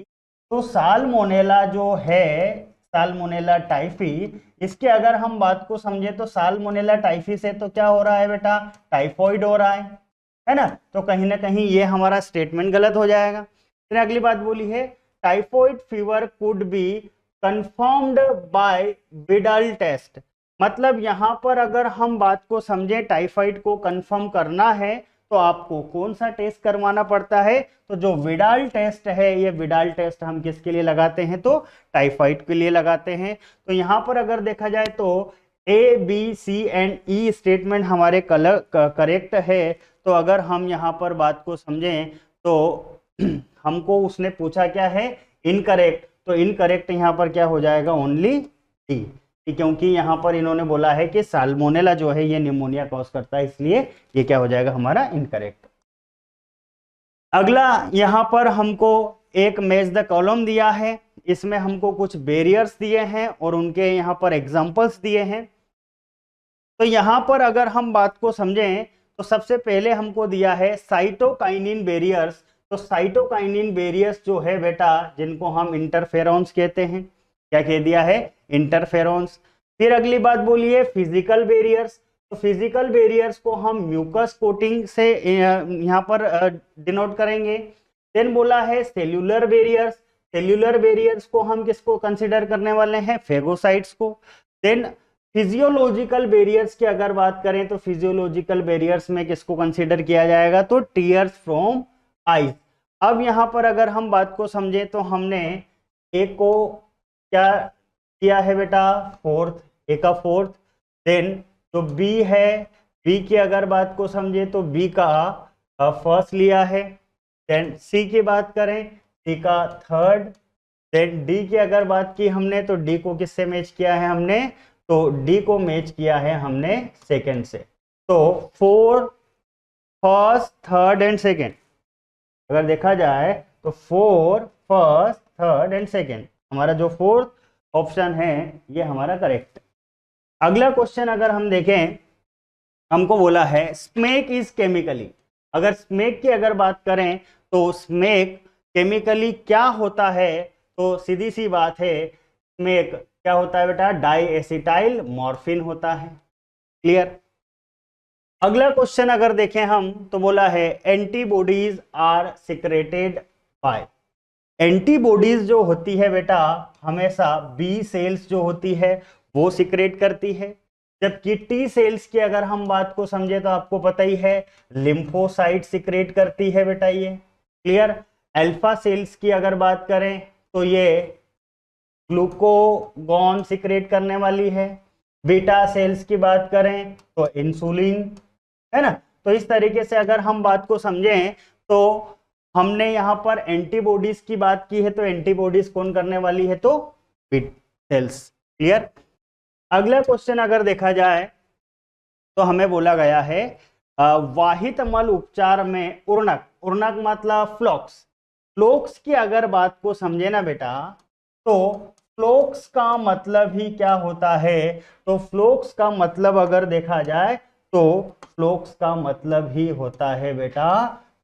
तो साल्मोनेला जो है साल्मोनेला टाइफी, इसके अगर हम बात को समझे तो साल्मोनेला टाइफी से तो क्या हो रहा है बेटा, टाइफॉइड हो रहा है ना। तो कहीं ना कहीं ये हमारा स्टेटमेंट गलत हो जाएगा। फिर अगली बात बोली है typhoid fever could be confirmed by Widal test, मतलब यहाँ पर अगर हम बात को समझे टाइफाइड को कंफर्म करना है तो आपको कौन सा टेस्ट करवाना पड़ता है, तो जो विडाल टेस्ट है, ये विडाल टेस्ट हम किसके लिए लगाते हैं तो टाइफाइड के लिए लगाते हैं। तो यहाँ पर अगर देखा जाए तो A B C and E statement हमारे करेक्ट है। तो अगर हम यहाँ पर बात को समझें तो हमको उसने पूछा क्या है इनकरेक्ट, तो इनकरेक्ट यहाँ पर क्या हो जाएगा ओनली डी, क्योंकि यहाँ पर इन्होंने बोला है कि साल्मोनेला जो है ये निमोनिया कॉज करता है, इसलिए ये क्या हो जाएगा हमारा इनकरेक्ट। अगला यहाँ पर हमको एक मैच द कॉलम दिया है, इसमें हमको कुछ बैरियर्स दिए हैं और उनके यहाँ पर एग्जांपल्स दिए हैं। तो यहाँ पर अगर हम बात को समझें तो सबसे पहले हमको दिया है साइटोकाइनिन बैरियर्स। तो साइटोकाइनिन बैरियर्स जो है बेटा जिनको हम इंटरफेरॉन्स कहते हैं, क्या कह दिया है इंटरफेरॉन्स। फिर अगली बात बोलिए फिजिकल बैरियर्स, तो फिजिकल बैरियर्स को हम म्यूकस कोटिंग से यहाँ पर डिनोट करेंगे। देन बोला है सेल्यूलर बैरियर्स, सेल्यूलर बैरियर्स को हम किसको कंसिडर करने वाले हैं फेगोसाइट्स को। देन फिजियोलॉजिकल बैरियर्स की अगर बात करें तो फिजियोलॉजिकल बैरियर्स में किसको कंसिडर किया जाएगा तो टीयर्स फ्रॉम आईज। अब यहाँ पर अगर हम बात को समझें तो हमने ए को क्या किया है बेटा फोर्थ, ए का फोर्थ। देन जो बी है, बी की अगर बात को समझे तो बी का फर्स्ट लिया है। देन सी की बात करें सी का थर्ड। देन डी की अगर बात की हमने तो डी को किससे मैच किया है हमने, तो डी को मैच किया है हमने सेकंड से। तो four first third and second अगर देखा जाए तो four first third and second हमारा जो फोर्थ ऑप्शन है ये हमारा करेक्ट। अगला क्वेश्चन अगर हम देखें, हमको बोला है स्मेक इज केमिकली। अगर स्मेक की अगर बात करें तो स्मेक केमिकली क्या होता है, तो सीधी सी बात है स्मेक क्या होता है बेटा डाई एसिटाइल मॉर्फिन होता है। क्लियर। अगला क्वेश्चन अगर देखें हम तो बोला है antibodies are secreted by. Antibodies जो होती है बेटा हमेशा बी सेल्स जो होती है वो सिक्रेट करती है। जबकि टी सेल्स की अगर हम बात को समझे तो आपको पता ही है लिम्फोसाइट सिक्रेट करती है बेटा, ये क्लियर। अल्फा सेल्स की अगर बात करें तो ये ग्लूकोगॉन सिक्रेट करने वाली है। बीटा सेल्स की बात करें तो इंसुलिन, है ना। तो इस तरीके से अगर हम बात को समझें तो हमने यहाँ पर एंटीबॉडीज की बात की है, तो एंटीबॉडीज कौन करने वाली है, तो बीटा सेल्स, क्लियर। अगला क्वेश्चन अगर देखा जाए तो हमें बोला गया है वाहित मल उपचार में उर्णक, उर्णक मतलब फ्लोक्स, फ्लोक्स की अगर बात को समझे ना बेटा, तो फ्लोक्स का मतलब ही क्या होता है, तो फ्लोक्स का मतलब अगर देखा जाए तो फ्लोक्स का मतलब ही होता है बेटा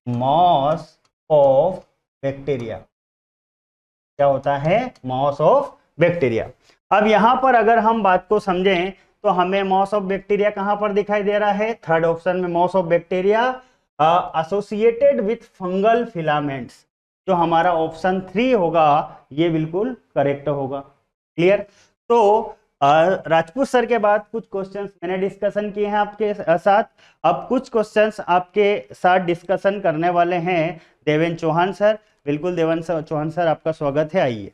मॉस ऑफ बैक्टीरिया। क्या होता है, मॉस ऑफ बैक्टीरिया। अब यहां पर अगर हम बात को समझें तो हमें मॉस ऑफ बैक्टीरिया कहां पर दिखाई दे रहा है, थर्ड ऑप्शन में mass of bacteria associated with fungal filaments, जो हमारा ऑप्शन 3 होगा ये बिल्कुल करेक्ट होगा, क्लियर। तो राजपूत सर के बाद कुछ क्वेश्चंस मैंने डिस्कशन किए हैं आपके साथ, अब कुछ क्वेश्चंस आपके साथ डिस्कशन करने वाले हैं देवेंद्र चौहान सर। बिल्कुल देवेंद्र चौहान सर, आपका स्वागत है, आइए।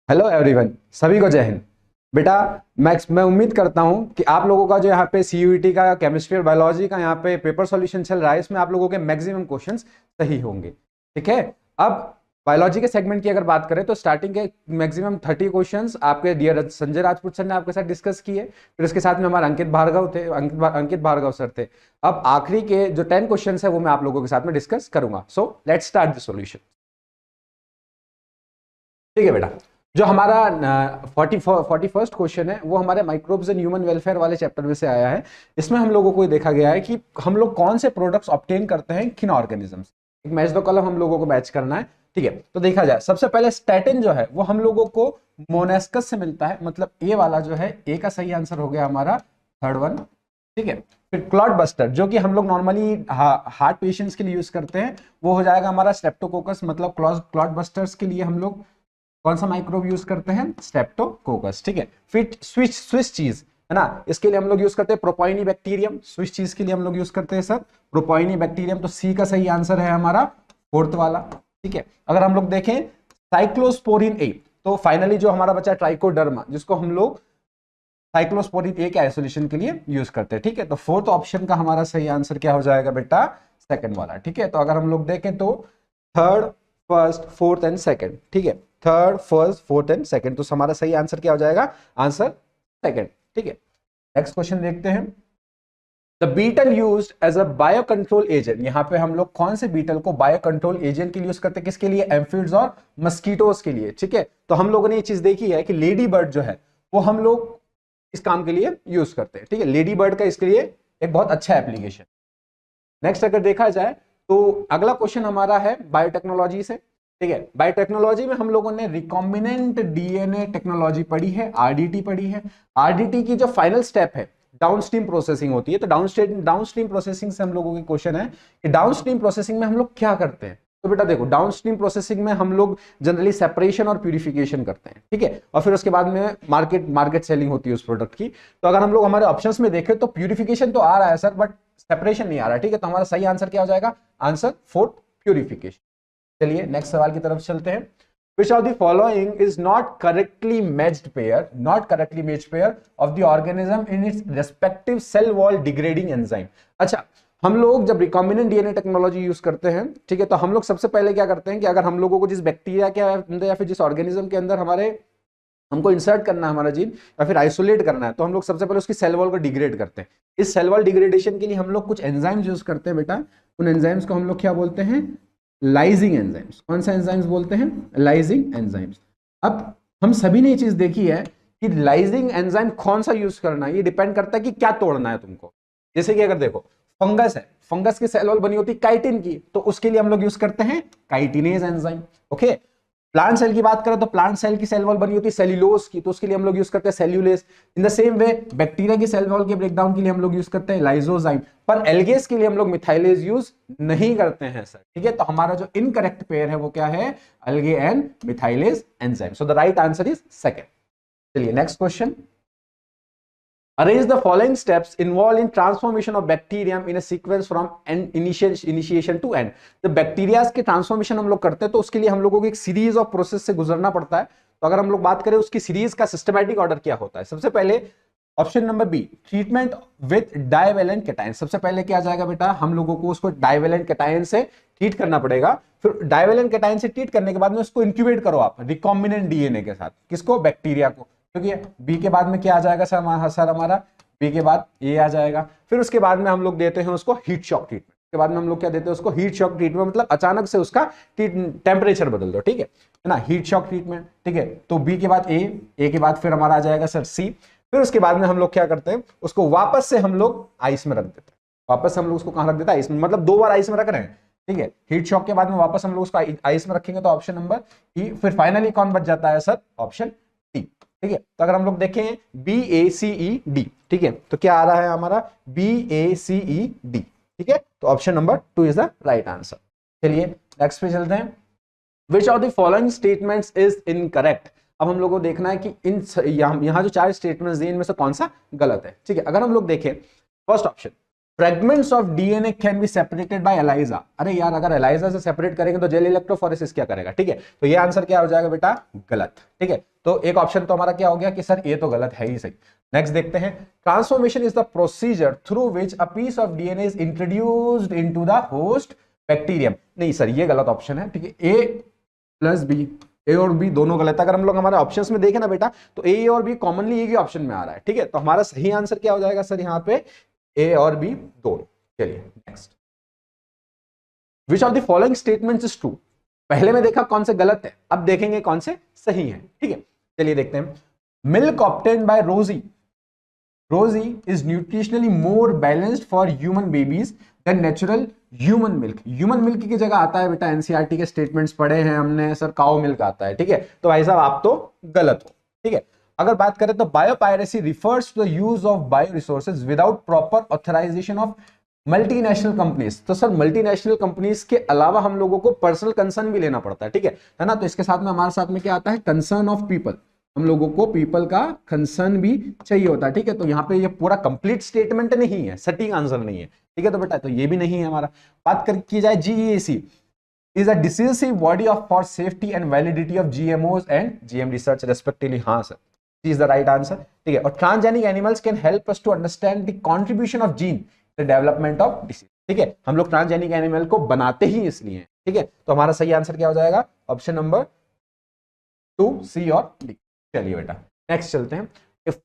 हेलो एवरीवन, सभी को जय हिंद। बेटा मैं उम्मीद करता हूं कि आप लोगों का जो यहाँ पे सीयूईटी का केमिस्ट्री और बायोलॉजी का यहाँ पे पेपर सॉल्यूशन चल रहा है, इसमें आप लोगों के मैक्सिमम क्वेश्चंस सही होंगे, ठीक है। अब बायोलॉजी के सेगमेंट की अगर बात करें तो स्टार्टिंग के मैक्सिमम 30 क्वेश्चंस आपके डियर संजय राजपूत सर ने आपके साथ डिस्कस किए, फिर उसके साथ में हमारे अंकित भार्गव सर थे। अब आखिरी के जो 10 क्वेश्चन है वो मैं आप लोगों के साथ में डिस्कस करूंगा। So let's start the solution, ठीक है बेटा। जो हमारा 41st क्वेश्चन है वो हमारे माइक्रोब्स एंड ह्यूमन वेलफेयर वाले चैप्टर में से आया है। इसमें हम लोगों को देखा गया है कि हम लोग कौन से प्रोडक्ट्स ऑब्टेन करते हैं किन ऑर्गेनिजम्स। एक मैच द कॉलम हम लोगों को मैच करना है, ठीक है। तो देखा जाए सबसे पहले स्टैटिन जो है वो हम लोगों को मोनेस्कस से मिलता है, मतलब ए वाला जो है, ए का सही आंसर हो गया हमारा थर्ड वन, ठीक है। फिर क्लॉट बस्टर जो कि हम लोग नॉर्मली हार्ट पेशेंट्स के लिए यूज करते हैं, वो हो जाएगा हमारा स्ट्रेप्टोकोकस, मतलब क्लॉट बस्टर्स के लिए हम लोग कौन सा माइक्रोब यूज करते हैं, स्ट्रेप्टोकोकस, ठीक है। फिर स्विस चीज है ना, इसके लिए हम लोग यूज करते हैं प्रोपोइनी बैक्टीरियम, स्विस चीज के लिए हम लोग यूज करते हैं सर प्रोपोइनी बैक्टीरियम, तो सी का सही आंसर है हमारा फोर्थ वाला, ठीक है। अगर हम लोग देखें साइक्लोस्पोरिन ए, तो फाइनली जो हमारा बचा ट्राइकोडर्मा, जिसको हम लोग साइक्लोस्पोरिन ए के आइसोलेशन के लिए यूज करते हैं, ठीक है। तो फोर्थ ऑप्शन का हमारा सही आंसर क्या हो जाएगा बेटा, सेकंड वाला, ठीक है। तो अगर हम लोग देखें तो third, first, fourth and second, ठीक है, third, first, fourth and second, तो हमारा सही आंसर क्या हो जाएगा, आंसर सेकंड, ठीक है। नेक्स्ट क्वेश्चन देखते हैं। The beetle used as a bio control agent, यहाँ पे हम लोग कौन से बीटल को बायो कंट्रोल एजेंट के लिए यूज करते हैं, किसके लिए, एम्फिड्स और मस्कीटोज के लिए, ठीक है। तो हम लोगों ने ये चीज देखी है कि लेडी बर्ड जो है वो हम लोग इस काम के लिए यूज करते हैं, ठीक है। लेडी बर्ड का इसके लिए एक बहुत अच्छा एप्लीकेशन। नेक्स्ट अगर देखा जाए तो अगला क्वेश्चन हमारा है बायोटेक्नोलॉजी से, ठीक है। बायोटेक्नोलॉजी में हम लोगों ने रिकॉम्बिनेंट डीएनए टेक्नोलॉजी पढ़ी है, आरडीटी पढ़ी है। आरडीटी की जो फाइनल स्टेप है डाउनस्ट्रीम प्रोसेसिंग होती है, तो डाउनस्ट्रीम प्रोसेसिंग से हम लोगों के क्वेश्चन है कि डाउनस्ट्रीम प्रोसेसिंग में हम लोग क्या करते हैं। तो बेटा देखो, डाउनस्ट्रीम प्रोसेसिंग में हम लोग जनरली सेपरेशन और प्यूरिफिकेशन करते हैं, ठीक है, और फिर उसके बाद में मार्केट सेलिंग होती है उस प्रोडक्ट की। तो अगर हम लोग हमारे ऑप्शंस में देखें तो प्यूरिफिकेशन तो आ रहा है सर, बट सेपरेशन नहीं आ रहा है, ठीक है। तो हमारा सही आंसर क्या हो जाएगा, आंसर फोर्थ, प्यूरिफिकेशन। चलिए नेक्स्ट सवाल की तरफ चलते हैं। Which of the following is not correctly matched pair of the organism in its respective cell wall degrading enzyme? अच्छा, हम लोग जब रिकॉम्बिनेंट डीएनए टेक्नोलॉजी यूज करते हैं, ठीक है, तो हम लोग सबसे पहले क्या करते हैं कि अगर हम लोगों को जिस बैक्टीरिया के अंदर या फिर जिस ऑर्गेनिज्म के अंदर हमको इंसर्ट करना है हमारा जीन या फिर आइसोलेट करना है, तो हम लोग सबसे पहले उसकी सेल वॉल को डिग्रेड करते हैं। इस सेल वॉल डिग्रेडेशन के लिए हम लोग कुछ एंजाइम्स यूज करते हैं बेटा, उन एंजाइम्स को हम लोग क्या बोलते हैं, लाइजिंग एंजाइम्स। कौन सा एंजाइम्स बोलते हैं, लाइजिंग एंजाइम्स। अब हम सभी ने ये चीज देखी है कि लाइजिंग एंजाइम कौन सा यूज करना है, ये डिपेंड करता है कि क्या तोड़ना है तुमको। जैसे कि अगर देखो फंगस है, फंगस की सेल वॉल बनी होती है काइटिन की, तो उसके लिए हम लोग यूज करते हैं chitinase enzyme, okay. Plant cell की बात करें तो प्लांट सेल की सेल वॉल बनी होती है सेल्यूलोज की, तो उसके लिए हम लोग यूज करते हैं cellulase. In the same way bacteria की सेल वॉल के ब्रेकडाउन के लिए हम लोग यूज करते हैं लाइजोजाइम, पर एल्गेस के लिए हम लोग मिथाइलेज यूज नहीं करते हैं सर, ठीक है। तो हमारा जो इनकरेक्ट पेयर है वो क्या है, algae and methylase enzyme. So the right answer is second. चलिए next question. Arrange the following steps involved in transformation of bacterium in a sequence from initiation to end. जब बैक्टीरिया के transformation हम लोग करते हैं तो उसके लिए हम लोगों को एक सीरीज ऑफ प्रोसेस से गुजरना पड़ता है। तो अगर हम लोग बात करें उसकी सीरीज का सिस्टमैटिक ऑर्डर क्या होता है, सबसे पहले option number B, treatment with divalent cation. सबसे पहले क्या आ जाएगा बेटा, हम लोगों को उसको डाइवेलेंट कैटायन से ट्रीट करना पड़ेगा। फिर डाइवेलेंट कैटायन से ट्रीट करने के बाद में उसको इंक्यूबेट करो आप रिकॉम्बिनेंट डीएनए के साथ। किसको? बैक्टीरिया को। क्योंकि बी के बाद में क्या आ जाएगा सर हमारा बी के बाद ए आ जाएगा। फिर उसके बाद में हम लोग देते हैं उसको हीट शॉक ट्रीटमेंट। के बाद में हम लोग क्या देते हैं उसको? हीट शॉक ट्रीटमेंट, मतलब अचानक से उसका टेम्परेचर बदल दो, ठीक है ना, हीट शॉक ट्रीटमेंट, ठीक है। तो बी के बाद ए के बाद फिर हमारा आ जाएगा सर सी। फिर उसके बाद में हम लोग क्या करते हैं, उसको वापस से हम लोग आइस में रख देते हैं। वापस हम लोग उसको कहां रख देते हैं? आइस में, मतलब 2 बार आइस में रख रहे हैं, ठीक है। हीट शॉक के बाद में वापस हम लोग उसको आइस में रखेंगे तो ऑप्शन नंबर ई। फिर फाइनली कौन बच जाता है सर? ऑप्शन डी, ठीक है। तो अगर हम लोग देखें बी ए सी ई डी, ठीक है, तो क्या आ रहा है हमारा? बी ए सी ई डी, ठीक है। तो option number 2 is the right answer. चलिए नेक्स्ट पे चलते हैं। विच of the following statements is incorrect. अब हम लोगों को देखना है कि इन यहां जो 4 स्टेटमेंट्स दिए इनमें से कौन सा गलत है, ठीक है। अगर हम लोग देखें first option, fragments of DNA can be separated by ELISA. अरे यार, अगर एलाइजा से सेपरेट करेंगे तो जेल इलेक्ट्रोफोरेसिस क्या करेगा, ठीक है। तो ये आंसर क्या हो जाएगा बेटा? गलत, ठीक है। तो एक ऑप्शन तो हमारा क्या हो गया कि सर ये तो गलत है ही सही। नेक्स्ट देखते हैं, transformation is the procedure through which a piece of DNA is introduced into the host bacterium. नहीं सर, ये गलत ऑप्शन है, ठीक है। ए प्लस बी, ए और बी दोनों गलत है। अगर हम लोग हमारे ऑप्शंस में देखें ना बेटा, तो ए और बी कॉमनली एक ही ऑप्शन में आ रहा है, ठीक है। तो हमारा सही आंसर क्या हो जाएगा सर यहाँ पे? ए और बी दोनों। चलिए next, which of the following statements is true. पहले में देखा कौन से गलत है, अब देखेंगे कौन से सही है, ठीक है। चलिए देखते हैं। मिल्क ऑब्टेन्ड बाय रोजी is nutritionally more balanced for human babies than natural human milk। Human milk की जगह आता है बेटा, एनसीईआरटी के स्टेटमेंट्स पढ़े हैं हमने सर, काउ मिल्क आता है, ठीक है। तो भाई साहब आप तो गलत हो, ठीक है। अगर बात करें तो biopiracy refers to the use of bio resources without proper authorisation of multinational companies. तो सर मल्टीनेशनल कंपनीज के अलावा हम लोगों को पर्सनल कंसर्न भी लेना पड़ता है, ठीक है ना। तो इसके साथ में हमारे साथ में क्या आता है? Concern of people. हम लोगों को पीपल का कंसर्न भी चाहिए होता है, ठीक है। तो यहाँ पे ये पूरा कंप्लीट स्टेटमेंट नहीं है, सटीक आंसर नहीं है, ठीक है। तो बेटा तो ये भी नहीं है हमारा। बात कर की जाए GEAC is a decisive body of for safety and validity of GMOs and GM research respectively. हाँ sir, is the right answer, ठीक है। और transgenic animals can help us to understand the contribution of gene the development of disease, ठीक है। हम लोग transgenic animal को बनाते ही इसलिए, ठीक है। तो हमारा सही आंसर क्या हो जाएगा? ऑप्शन नंबर 2, सी और डी। चलिए बेटा नेक्स्ट चलते हैं।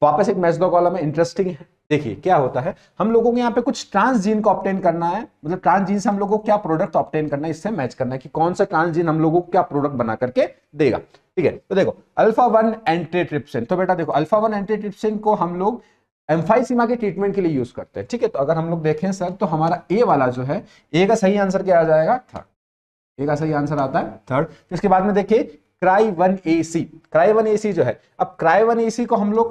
वापस एक मैच दो कॉलम है, इंटरेस्टिंग है। देखिए क्या होता है, हम लोगों को यहाँ पे कुछ ट्रांसजीन को ऑब्टेन करना है, मतलब ट्रांसजीन से हम लोगों को क्या प्रोडक्ट ऑब्टेन करना है, इससे मैच करना है कि कौन सा ट्रांसजीन हम लोगों को क्या प्रोडक्ट बना करके देगा, ठीक है। तो देखो अल्फा-1 एंटीट्रिप्सिन। तो बेटा देखो अल्फा-1 एंटीट्रिप्सिन को हम लोग एम्फाइसीमा के ट्रीटमेंट के लिए यूज करते हैं, ठीक है। तो अगर हम लोग देखें सर, तो हमारा ए वाला जो है, ए का सही आंसर क्या आ जाएगा? थर्ड। ए का सही आंसर आता है थर्ड। इसके बाद में देखिए Cry1AC। Cry1AC जो है, अब Cry1AC को हम लोग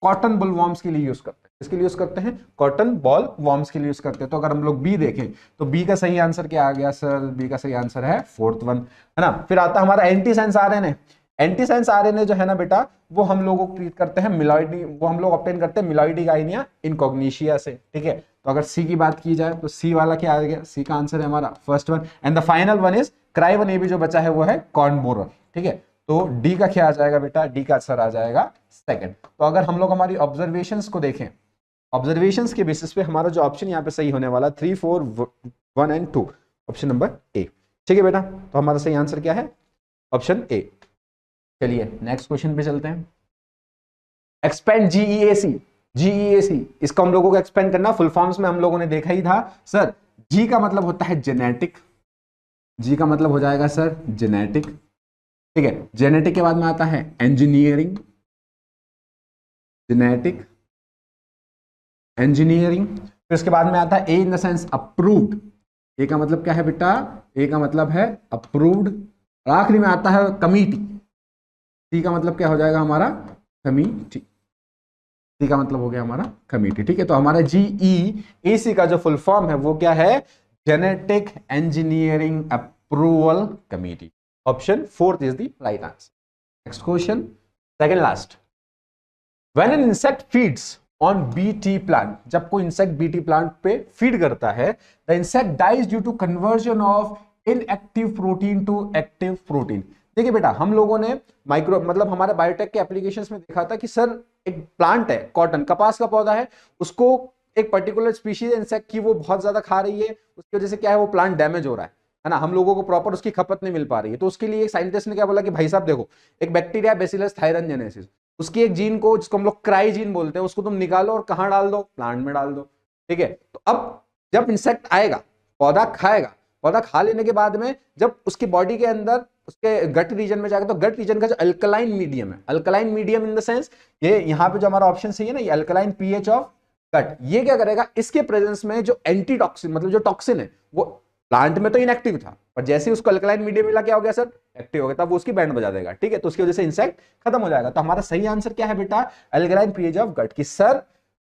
कॉटन बॉल वॉर्म्स के लिए यूज करते हैं। इसके लिए यूज करते हैं कॉटन बॉल वॉर्म्स के लिए यूज करते हैं। तो अगर हम लोग बी देखें तो बी का सही आंसर क्या आ गया सर? बी का सही आंसर है 4th वन, है ना। फिर आता हमारा एंटीसेंस आरएनए। एंटीसेंस आरएनए जो है ना बेटा, वो हम लोगों को ट्रीट करते हैं मिलॉइडी, वो हम लोग ऑब्टेन करते हैं मिलॉइडी गाइनिया इनकॉग्निशिया से, ठीक है। तो अगर सी की बात की जाए तो सी वाला क्या आ गया? सी का आंसर है हमारा first one. And the final one is Cry1AB जो बचा है वो है कॉर्नबोरर, ठीक है। तो डी का क्या आ जाएगा बेटा? डी का आंसर आ जाएगा सेकंड। तो अगर हम लोग हमारी ऑब्जर्वेशंस को देखें, ऑब्जर्वेशंस के बेसिस पे हमारा जो ऑप्शन यहाँ पे सही होने वाला 3, 4, 1 एंड 2, ऑप्शन नंबर ए, ठीक है बेटा। तो हमारा सही आंसर क्या है? Option A. चलिए नेक्स्ट क्वेश्चन पे चलते हैं। Expand GEAC। GEAC इसको हम लोगों को एक्सपेंड करना, फुल फॉर्म्स में हम लोगों ने देखा ही था सर। जी का मतलब होता है जेनेटिक, जी का मतलब हो जाएगा सर जेनेटिक, ठीक है। जेनेटिक के बाद में आता है इंजीनियरिंग, जेनेटिक इंजीनियरिंग। फिर उसके बाद में आता है ए इन द सेंस अप्रूव्ड। ए का मतलब क्या है बेटा? ए का मतलब है अप्रूव्ड। और आखिरी में आता है कमिटी। सी का मतलब क्या हो जाएगा हमारा? कमिटी। सी का मतलब हो गया हमारा कमिटी, ठीक है। तो हमारा GEAC का जो फुल फॉर्म है वो क्या है? Genetic engineering approval committee. Option 4th is the right answer. Next question, second last. When an insect feeds on BT plant, जब कोई इंसेक्ट बीटी प्लांट पे फीड करता है, the insect dies due to conversion of inactive protein to active protein. देखिए बेटा, हम लोगों ने माइक्रो मतलब हमारे बायोटेक के एप्लीकेशंस में देखा था कि सर एक प्लांट है, कॉटन कपास का पौधा है, उसको एक पर्टिकुलर स्पीशीज इंसेक्ट की वो बहुत ज्यादा खा रही है, उसकी वजह से क्या है वो प्लांट डैमेज हो रहा है ना, हम लोगों को प्रॉपर उसकी खपत नहीं मिल पा रही है। तो उसके लिए एक साइंटिस्ट ने क्या बोला कि भाई साहब देखो, एक बैक्टीरिया बेसिलस थायरनजेनेसिस, उसकी एक जीन को जिसको हम लोग क्राई जीन बोलते हैं, उसको तुम निकालो और कहां डाल दो, प्लांट में डाल दो, ठीक है। तो अब जब इंसेक्ट आएगा, पौधा खाएगा, पौधा खा लेने के बाद में जब उसकी बॉडी के अंदर उसके गट रीजन में जाएगा, तो गट रीजन का जो अल्कलाइन मीडियम है, alkaline medium in the sense ये यहाँ पे जो हमारा ऑप्शन सही है ना, ये अल्कलाइन पीएच ऑफ गट, ये क्या करेगा, इसके प्रेजेंस में जो एंटी टॉक्सिन मतलब जो टॉक्सिन है वो प्लांट में तो इनएक्टिव था, पर जैसे ही उसको अल्कलाइन मीडियम मिला क्या हो गया सर, एक्टिव हो गया, तब वो उसकी बैंड बजा देगा, ठीक है। तो उसकी वजह से इंसेक्ट खत्म हो जाएगा। तो हमारा सही आंसर क्या है बेटा, अल्कलाइन पीएच ऑफ गट, कि सर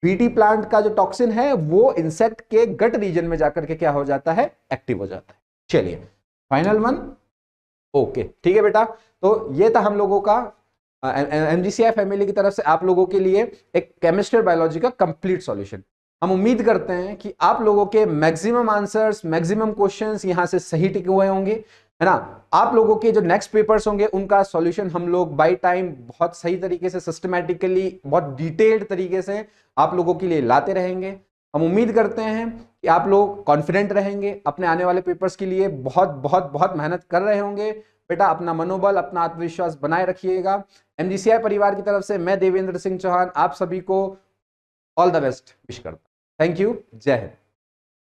बीटी प्लांट का जो टॉक्सिन है वो इंसेक्ट के गट रीजन में जाकर के क्या हो जाता है, एक्टिव हो जाता है। चलिए फाइनल वन, ओके ठीक है बेटा। तो ये था हम लोगों का एमजीसीआई फैमिली की तरफ से आप लोगों के लिए एक केमिस्ट्री और बायोलॉजी का कंप्लीट सॉल्यूशन। हम उम्मीद करते हैं कि आप लोगों के मैक्सिमम आंसर्स, मैक्सिमम क्वेश्चंस यहां से सही टिके हुए होंगे, है ना। आप लोगों के जो नेक्स्ट पेपर्स होंगे उनका सॉल्यूशन हम लोग बाय टाइम बहुत सही तरीके से, सिस्टमैटिकली, बहुत डिटेल्ड तरीके से आप लोगों के लिए लाते रहेंगे। हम उम्मीद करते हैं कि आप लोग कॉन्फिडेंट रहेंगे, अपने आने वाले पेपर्स के लिए बहुत बहुत बहुत मेहनत कर रहे होंगे। बेटा अपना मनोबल, अपना आत्मविश्वास बनाए रखिएगा। एमजीसीआई परिवार की तरफ से मैं देवेंद्र सिंह चौहान आप सभी को ऑल द बेस्ट विश करता हूं। थैंक यू, जय हिंद।